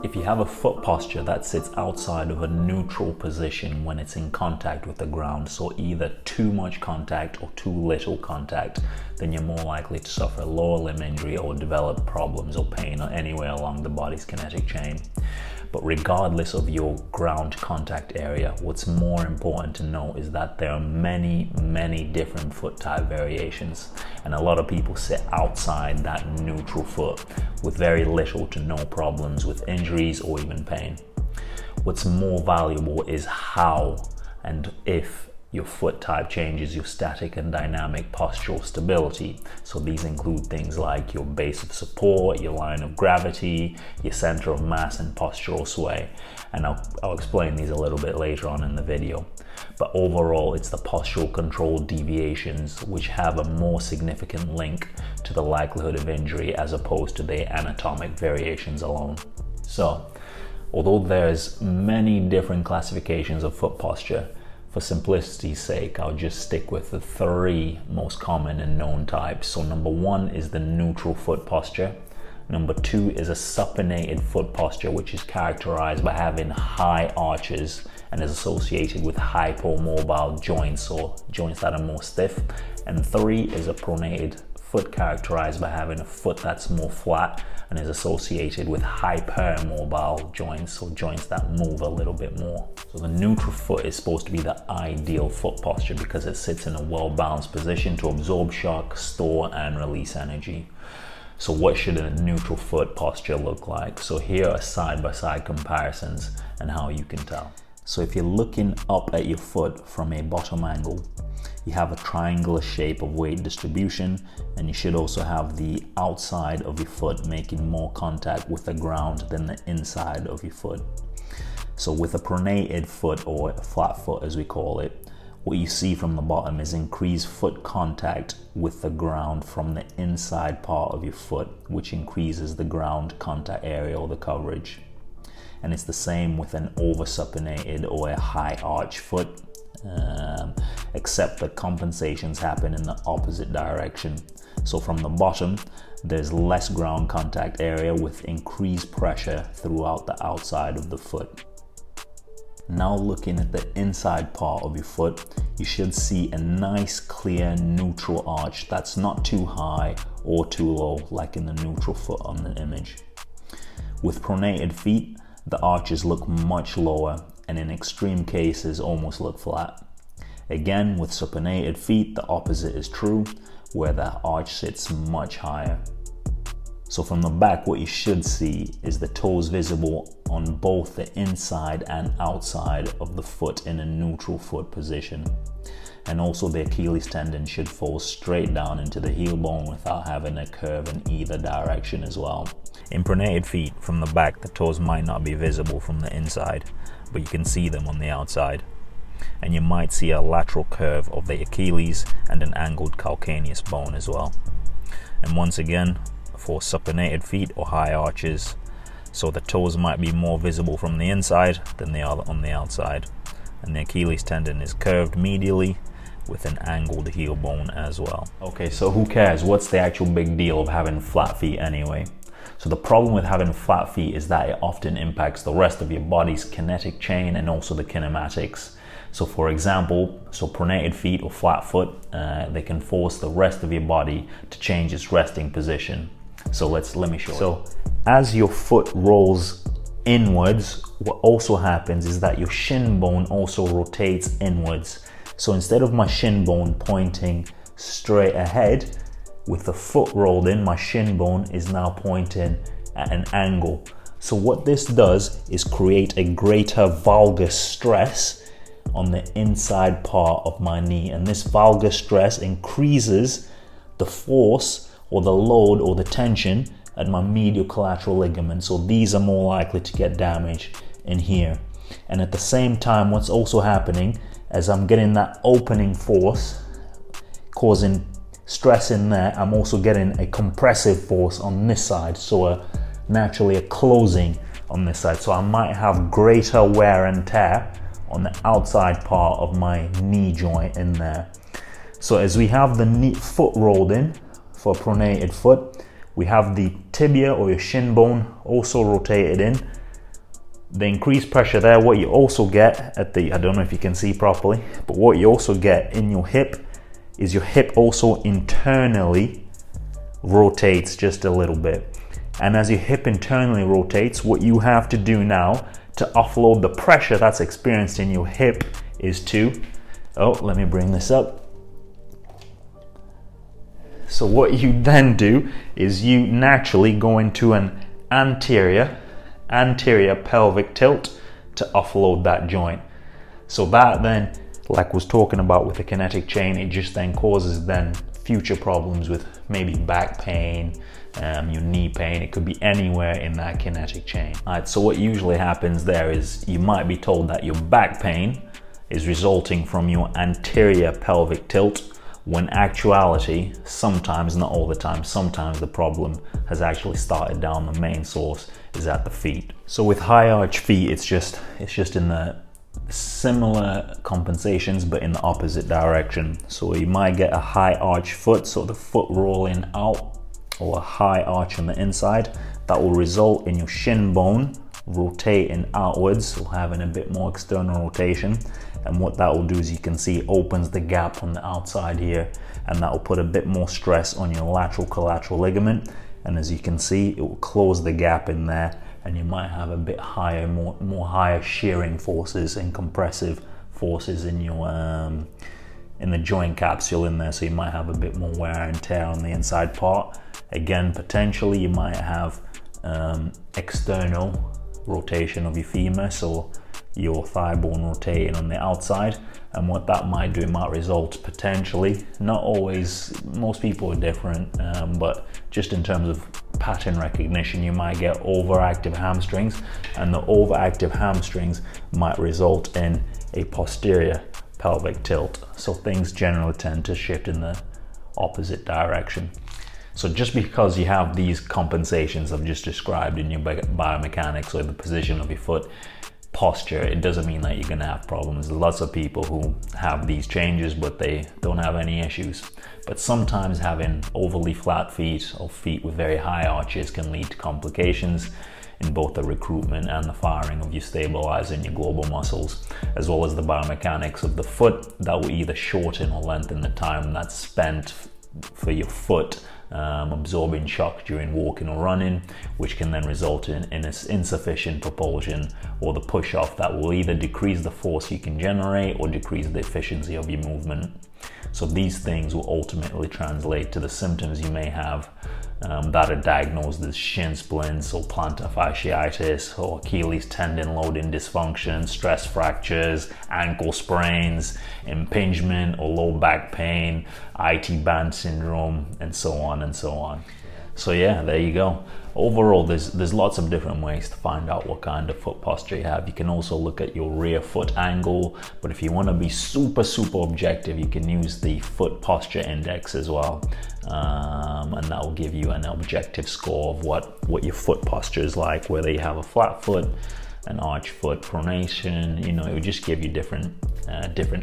If you have a foot posture that sits outside of a neutral position when it's in contact with the ground, so either too much contact or too little contact, then you're more likely to suffer lower limb injury or develop problems or pain anywhere along the body's kinetic chain. But regardless of your ground contact area, what's more important to know is that there are many different foot type variations, and a lot of people sit outside that neutral foot with very little to no problems with injuries or even pain. What's more valuable is how and if your foot type changes your static and dynamic postural stability. So these include things like your base of support, your line of gravity, your center of mass, and postural sway. And I'll explain these a little bit later on in the video. But overall, it's the postural control deviations which have a more significant link to the likelihood of injury as opposed to the anatomic variations alone. So, although there's many different classifications of foot posture, for simplicity's sake, I'll just stick with the three most common and known types. So number one is the neutral foot posture. Number two is a supinated foot posture, which is characterized by having high arches and is associated with hypomobile joints, or joints that are more stiff. And three is a pronated foot, characterized by having a foot that's more flat and is associated with hypermobile joints, or joints that move a little bit more. So the neutral foot is supposed to be the ideal foot posture because it sits in a well-balanced position to absorb shock, store and release energy. So what should a neutral foot posture look like? So here are side-by-side comparisons and how you can tell. So if you're looking up at your foot from a bottom angle, you have a triangular shape of weight distribution, and you should also have the outside of your foot making more contact with the ground than the inside of your foot. So with a pronated foot, or a flat foot as we call it, what you see from the bottom is increased foot contact with the ground from the inside part of your foot, which increases the ground contact area or the coverage. And it's the same with an oversupinated or a high arch foot, except the compensations happen in the opposite direction. So from the bottom, there's less ground contact area with increased pressure throughout the outside of the foot. Now looking at the inside part of your foot, you should see a nice clear neutral arch that's not too high or too low like in the neutral foot on the image. With pronated feet, the arches look much lower and in extreme cases almost look flat. Again, with supinated feet, the opposite is true, where the arch sits much higher. So from the back, what you should see is the toes visible on both the inside and outside of the foot in a neutral foot position. And also the Achilles tendon should fall straight down into the heel bone without having a curve in either direction as well. In pronated feet, from the back, the toes might not be visible from the inside, but you can see them on the outside. And you might see a lateral curve of the Achilles and an angled calcaneus bone as well. And once again, for supinated feet or high arches, so the toes might be more visible from the inside than they are on the outside. And the Achilles tendon is curved medially with an angled heel bone as well. Okay, so who cares? What's the actual big deal of having flat feet anyway? So the problem with having flat feet is that it often impacts the rest of your body's kinetic chain and also the kinematics. So for example, pronated feet or flat foot, they can force the rest of your body to change its resting position. So let me show you. So as your foot rolls inwards, what also happens is that your shin bone also rotates inwards. So instead of my shin bone pointing straight ahead, with the foot rolled in, my shin bone is now pointing at an angle. So what this does is create a greater valgus stress on the inside part of my knee, and this valgus stress increases the force or the load or the tension at my medial collateral ligament. So these are more likely to get damaged in here. And at the same time, what's also happening as I'm getting that opening force causing stress in there, I'm also getting a compressive force on this side, so naturally a closing on this side. So I might have greater wear and tear on the outside part of my knee joint in there. So as we have the knee foot rolled in for pronated foot, we have the tibia or your shin bone also rotated in. The increased pressure there, what you also get at the, I don't know if you can see properly, but what you also get in your hip is your hip also internally rotates just a little bit. And as your hip internally rotates, what you have to do now to offload the pressure that's experienced in your hip is to, let me bring this up. So what you then do is you naturally go into an anterior pelvic tilt to offload that joint. So that then, like I was talking about with the kinetic chain, it just then causes then future problems with maybe back pain, your knee pain. It could be anywhere in that kinetic chain. All right, so what usually happens there is you might be told that your back pain is resulting from your anterior pelvic tilt, when actuality, sometimes, not all the time, sometimes the problem has actually started down the main source is at the feet. So with high arch feet, it's just in the similar compensations but in the opposite direction. So you might get a high arch foot, so the foot rolling out, or a high arch on the inside. That will result in your shin bone rotating outwards, or having a bit more external rotation. And what that will do is, you can see, opens the gap on the outside here, and that will put a bit more stress on your lateral collateral ligament. And as you can see, it will close the gap in there, and you might have a bit higher, more higher shearing forces and compressive forces in your in the joint capsule in there. So you might have a bit more wear and tear on the inside part. Again, potentially you might have external rotation of your femur, so your thigh bone rotating on the outside. And what that might do, it might result potentially, not always, most people are different, but just in terms of pattern recognition, you might get overactive hamstrings, and the overactive hamstrings might result in a posterior pelvic tilt. So things generally tend to shift in the opposite direction. So just because you have these compensations I've just described in your biomechanics, or the position of your foot, posture, it doesn't mean that you're going to have problems. There's lots of people who have these changes but they don't have any issues. But sometimes having overly flat feet, or feet with very high arches, can lead to complications in both the recruitment and the firing of your stabilizer and your global muscles, as well as the biomechanics of the foot that will either shorten or lengthen the time that's spent for your foot absorbing shock during walking or running, which can then result in insufficient propulsion, or the push off that will either decrease the force you can generate or decrease the efficiency of your movement. So these things will ultimately translate to the symptoms you may have that are diagnosed as shin splints, or plantar fasciitis, or Achilles tendon loading dysfunction, stress fractures, ankle sprains, impingement or low back pain, IT band syndrome, and so on and so on. So yeah, there you go. Overall, there's lots of different ways to find out what kind of foot posture you have. You can also look at your rear foot angle, but if you want to be super objective, you can use the foot posture index as well, and that will give you an objective score of what your foot posture is like, whether you have a flat foot, an arch foot, pronation. It will just give you different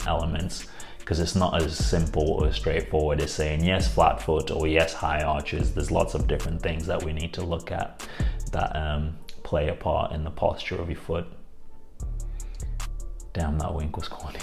elements, because it's not as simple or straightforward as saying yes flat foot or yes high arches. There's lots of different things that we need to look at that play a part in the posture of your foot. Damn, that wink was corny.